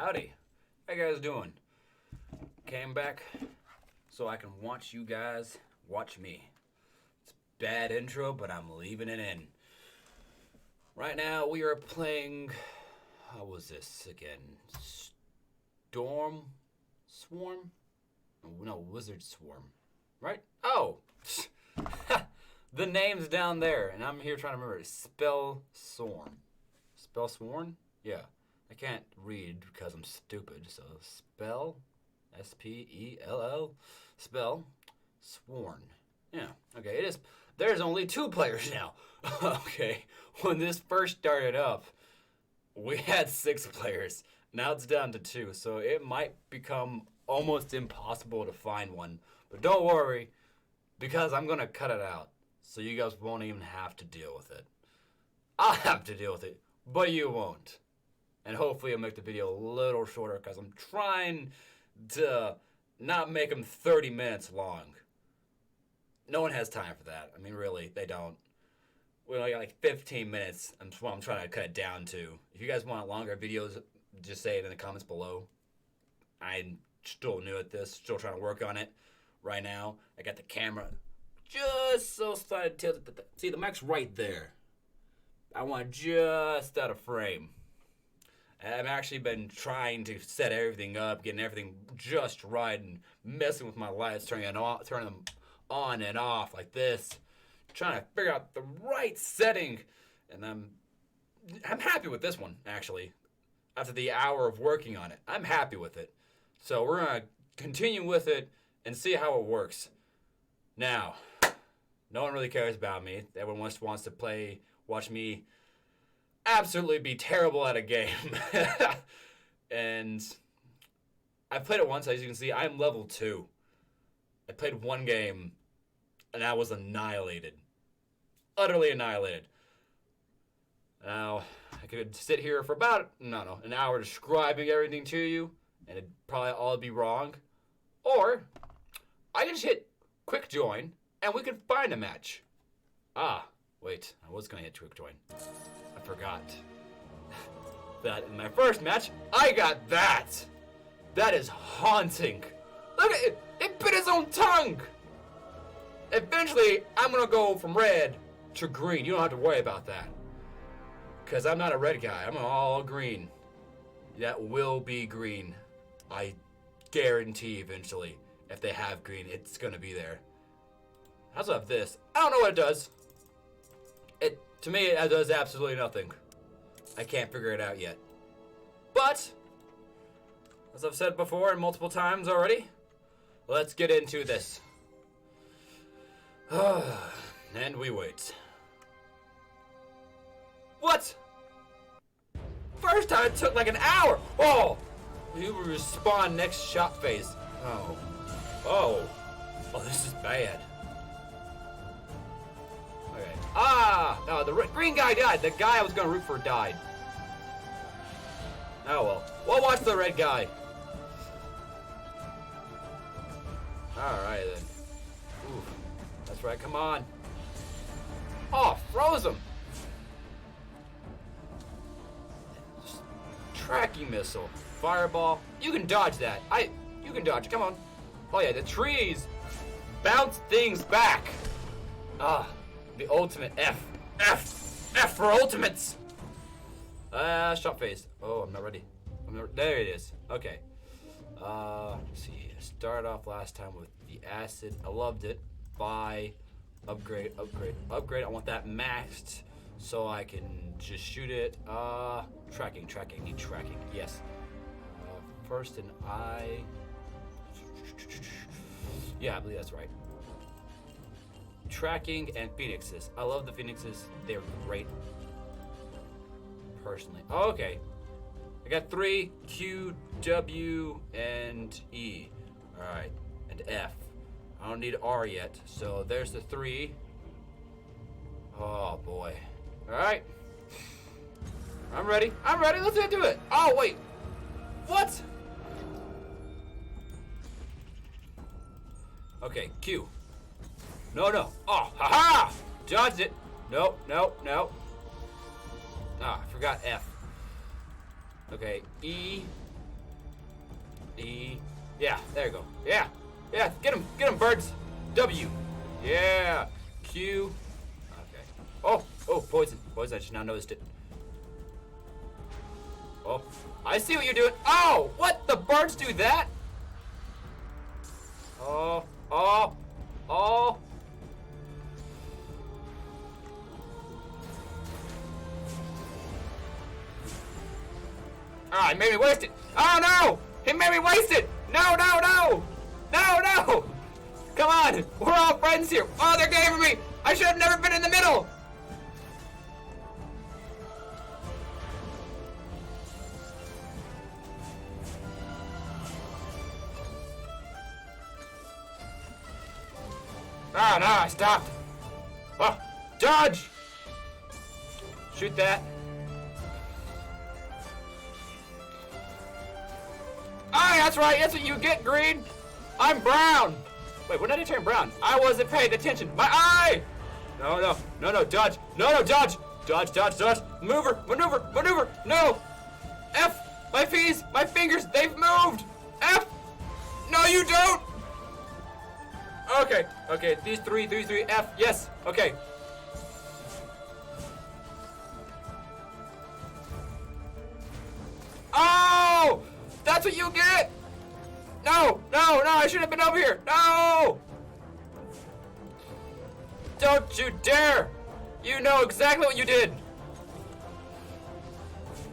Howdy. How you guys doing? Came back so I can watch you guys watch me. It's a bad intro, but I'm leaving it in. Right now we are playing, how was this again? Swarm? No, Wizard Swarm. Right? Oh! The name's down there, and I'm here trying to remember it. Spellsworn. Spellsworn? Yeah. I can't read because I'm stupid, so spell, S-P-E-L-L, spell, sworn. Yeah, okay, it is. There's only 2 players now. Okay, when this first started up, we had 6 players. Now it's down to 2, so it might become almost impossible to find one. But don't worry, because I'm going to cut it out, so you guys won't even have to deal with it. I'll have to deal with it, but you won't. And hopefully I'll make the video a little shorter because I'm trying to not make them 30 minutes long. No one has time for that. I mean, really, they don't. We only got like 15 minutes. That's what I'm trying to cut it down to. If you guys want longer videos, just say it in the comments below. I'm still new at this, still trying to work on it right now. I got the camera just so slightly tilted. See, the mic's right there. I want just out of frame. I've actually been trying to set everything up, getting everything just right, and messing with my lights, turning them on and off like this, trying to figure out the right setting. And I'm happy with this one, actually. After the hour of working on it, I'm happy with it. So we're gonna continue with it and see how it works. Now, no one really cares about me. Everyone just wants to watch me absolutely be terrible at a game. And I played it once, as you can see. I'm level 2. I played one game and I was annihilated. Utterly annihilated. Now, I could sit here for about, an hour describing everything to you, and it'd probably all be wrong. Or, I can just hit quick join and we could find a match. Wait, I was gonna hit quick join. I forgot that in my first match, I got that. That is haunting. Look at it. It bit its own tongue. Eventually, I'm going to go from red to green. You don't have to worry about that. Because I'm not a red guy. I'm all green. That will be green. I guarantee eventually. If they have green, it's going to be there. I also have this. I don't know what it does. To me, it does absolutely nothing. I can't figure it out yet. But, as I've said before and multiple times already, let's get into this. And we wait. What? First time it took like an hour. Oh, you respawn next shot phase. Oh, this is bad. No, the green guy died. The guy I was gonna root for died. Oh well. We'll watch the red guy. Alright then. Ooh. That's right, come on. Oh, froze him. Tracking missile. Fireball. You can dodge that. You can dodge. Come on. Oh yeah, the trees bounce things back. The ultimate F for ultimates. Shot phase. Oh, I'm not ready. There it is. Okay. Let's see. Started off last time with the acid. I loved it. Buy, upgrade. I want that maxed so I can just shoot it. Tracking. Need tracking. Yes. First and I. Yeah, I believe that's right. Tracking and phoenixes. I love the phoenixes. They're great. Personally. Oh, okay. I got 3, Q, W, and E. Alright. And F. I don't need R yet. So there's the 3. Oh boy. Alright. I'm ready. Let's get to it. Oh, wait. What? Okay, Q. No. Oh, haha! Dodged it. No. Ah, I forgot F. Okay, E. E. Yeah, there you go. Yeah. Yeah, get him, birds. W. Yeah. Q. Okay. Oh, poison. Poison, I just now noticed it. Oh, I see what you're doing. Oh, what? The birds do that? Oh. Ah, he made me waste it. Oh, no. He made me waste it. No. Come on. We're all friends here. Oh, they're gay for me. I should have never been in the middle. Ah, no, I stopped. Oh, dodge. Shoot that. Ah, that's right. That's what you get, green. I'm brown. Wait, when did I turn brown? I wasn't paying attention. My eye! No, dodge. No, dodge. Dodge. Maneuver. No. F. My fingers, they've moved. F. No, you don't. Okay. These three. F. Yes. Okay. Oh! That's what you get! No! I should have been over here! No! Don't you dare! You know exactly what you did!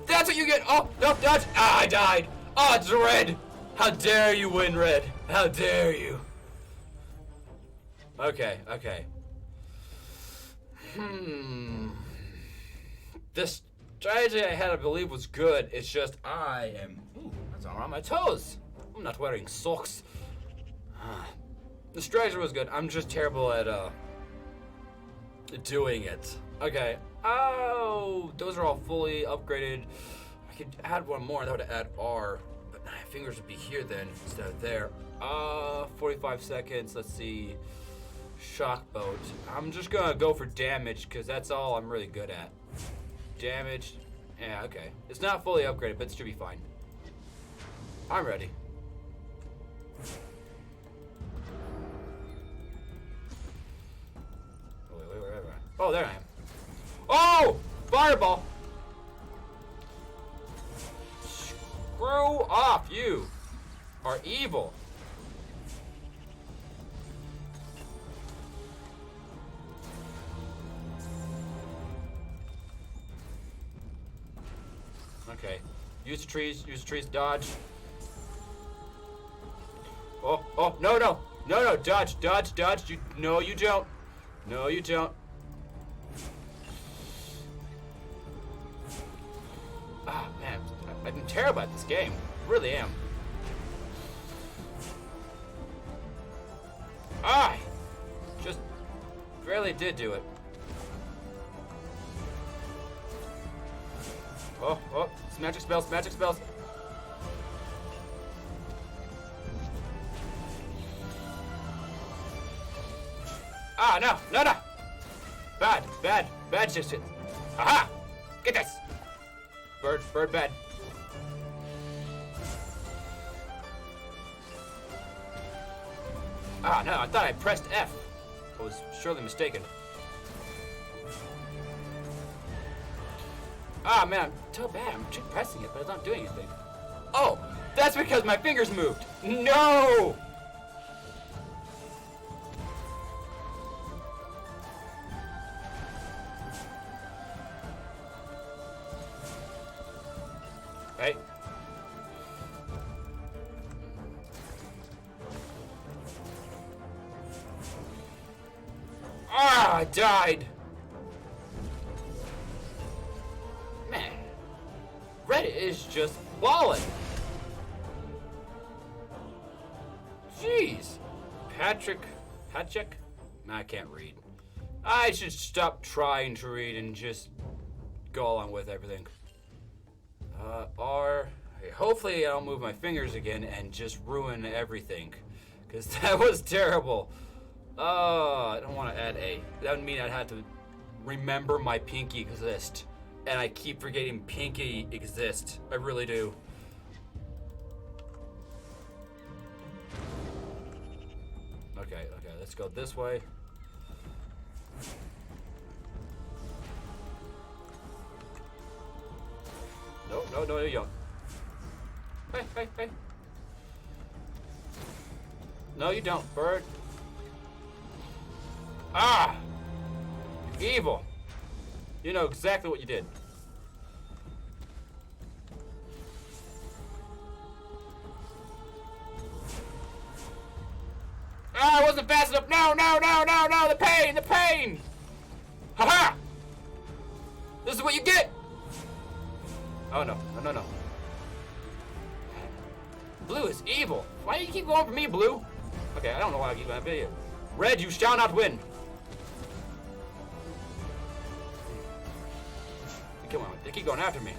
That's what you get! Oh, no, dodge! Ah, I died! Oh, it's red! How dare you win, red! How dare you! Okay. This strategy I had, I believe, was good. It's just I am... Ooh, that's all on my toes. I'm not wearing socks. The strategy was good. I'm just terrible at doing it. Okay. Oh, those are all fully upgraded. I could add one more. That would add R, but my fingers would be here then instead of there. 45 seconds. Let's see. Shock boat. I'm just gonna go for damage because that's all I'm really good at. Damage. Yeah, okay. It's not fully upgraded, but it should be fine. I'm ready. Wait, where am I? Oh, there I am. Oh! Fireball! Screw off, you are evil. Okay. Use the trees, dodge. Oh, no, dodge, no, you don't. Ah, man, I'm terrible at this game. I really am. I just barely did do it. Oh, it's magic spells. Ah, no. Bad shit. Aha! Get this! Bird bad. Ah, no, I thought I pressed F. I was surely mistaken. Ah, man, I'm so bad. I'm just pressing it, but it's not doing anything. Oh, that's because my fingers moved. No! Hey. Ah, I died. Man, Red is just balling. Jeez. Patrick? I can't read. I should stop trying to read and just go along with everything. R. Okay, hopefully I don't move my fingers again and just ruin everything. Because that was terrible. I don't want to add A. That would mean I'd have to remember my pinky exists. And I keep forgetting pinky exists. I really do. Okay, let's go this way. No, you don't. Hey. No, you don't, bird. Ah! Evil. You know exactly what you did. Ah, I wasn't fast enough. No, the pain. Haha! This is what you get. Oh, no. Blue is evil. Why do you keep going for me, Blue? Okay, I don't know why I keep going for you. Red, you shall not win. Come on, they keep going after me.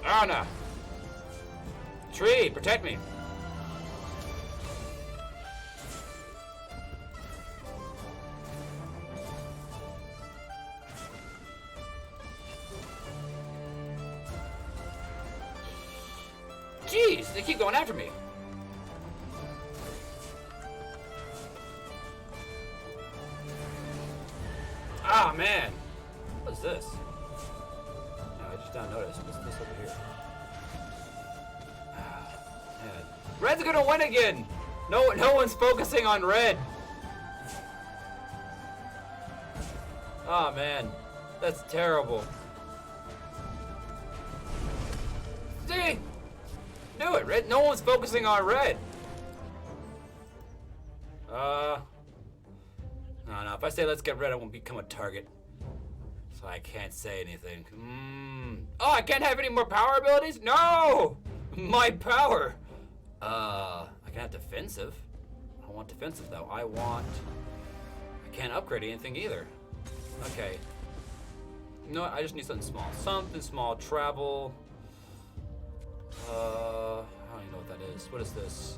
Oh, no. Tree, protect me. Jeez, they keep going after me. Ah, man. What is this? No, I just don't notice. What's this over here? Ah, man. Red's gonna win again. No one's focusing on red. Oh, man. That's terrible. See? Do it, red. No one's focusing on red. No. If I say let's get red, I won't become a target. So I can't say anything. Oh, I can't have any more power abilities? No! My power. I can have defensive. I don't want defensive, though. I can't upgrade anything either. Okay. You know what? I just need something small. Something small. Travel. I don't even know what that is. What is this?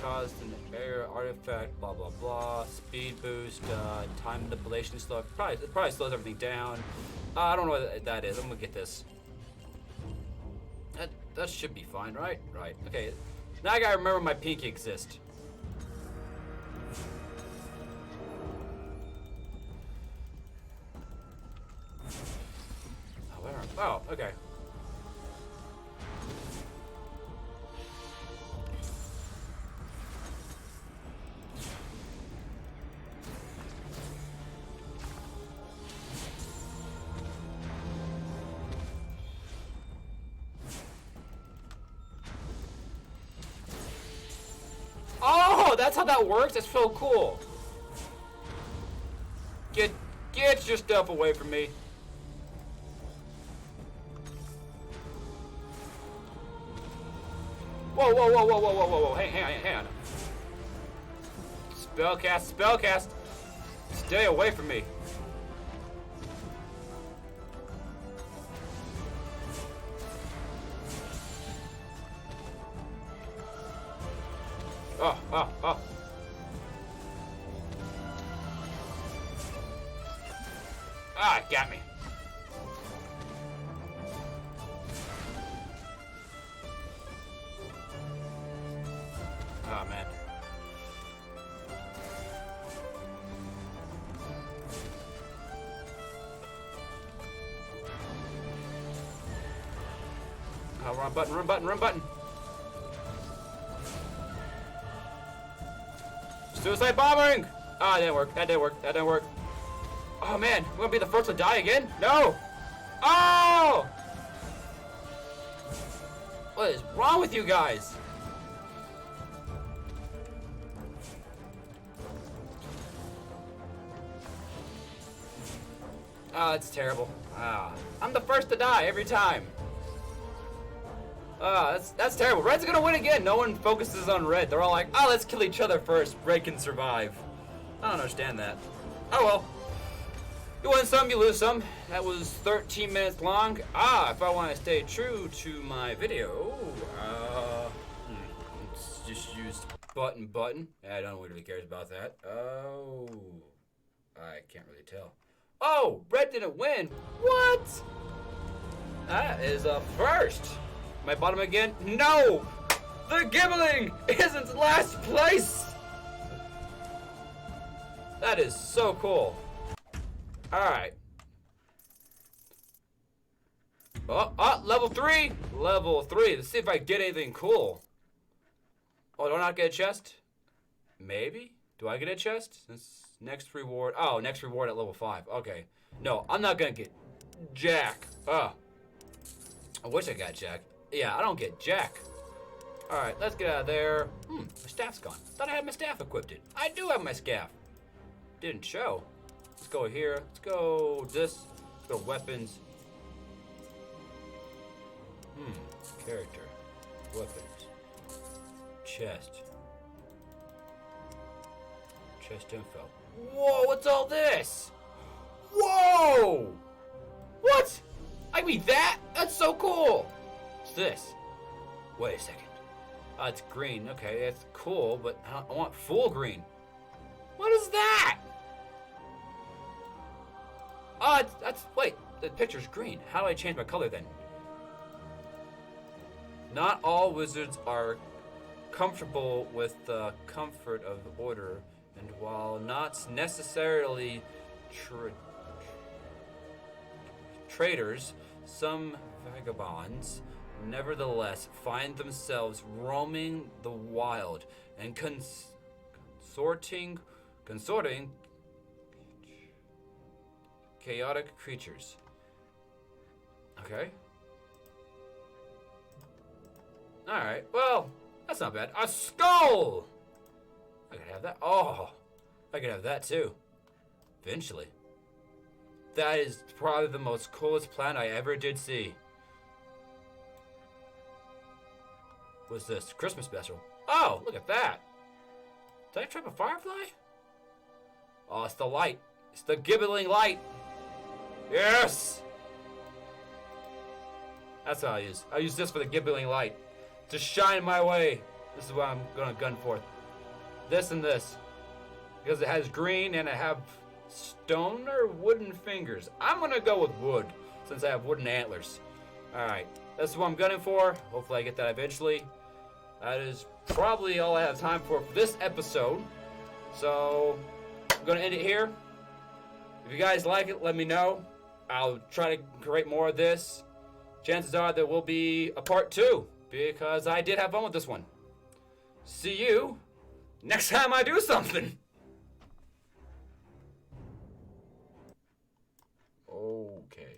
Caused an error, artifact, blah blah blah. Speed boost, time manipulation slow. It probably slows everything down. I don't know what that is. I'm gonna get this. That should be fine, right? Right. Okay. Now I gotta remember my pinky exists. Oh, where? Oh, okay. Oh, that's how that works? That's so cool. Get your stuff away from me. Whoa. Hang on. Spellcast. Stay away from me. Oh. Ah, it got me. Oh, man. Oh, run button. Suicide bombing! Ah, that didn't work. Oh, man, we're gonna be the first to die again? No! Oh! What is wrong with you guys? Oh, that's terrible. I'm the first to die every time. That's terrible. Red's gonna win again. No one focuses on red. They're all like, oh, let's kill each other first. Red can survive. I don't understand that. Oh, well. You win some, you lose some. That was 13 minutes long. If I want to stay true to my video, let's just use button. I don't know what really cares about that. Oh, I can't really tell. Oh, red didn't win. What? That is a first. Am I bottom again? No! The Gibbling isn't last place! That is so cool. Alright. Oh, level 3! Level 3. Let's see if I get anything cool. Oh, do I not get a chest? Maybe? Do I get a chest? Next reward. Oh, next reward at level 5. Okay. No, I'm not gonna get Jack. I wish I got Jack. Yeah, I don't get Jack. Alright, let's get out of there. My staff's gone. Thought I had my staff equipped. I do have my staff. Didn't show. Let's go here. Let's go this. Let's go weapons. Character. Weapons. Chest. Chest info. Whoa, what's all this? Whoa! What? I mean that? That's so cool! What's this? Wait a second. It's green. Okay, that's cool, but I want full green. What is that? Wait, the picture's green. How do I change my color then? Not all wizards are comfortable with the comfort of order, and while not necessarily traitors, some vagabonds nevertheless find themselves roaming the wild and consorting chaotic creatures. Okay. Alright, well, that's not bad. A skull! I could have that. Oh, I could have that too. Eventually. That is probably the most coolest plant I ever did see. What's this? Christmas special. Oh, look at that. Did I trap a firefly? Oh, it's the light. It's the gibbling light. Yes! That's what I'll use. I'll use this for the gibbling light. To shine my way. This is what I'm gonna gun for. This and this. Because it has green and I have stone or wooden fingers. I'm gonna go with wood since I have wooden antlers. Alright. That's what I'm gunning for. Hopefully I get that eventually. That is probably all I have time for this episode. So, I'm gonna end it here. If you guys like it, let me know. I'll try to create more of this. Chances are there will be a part 2 because I did have fun with this one. See you next time I do something.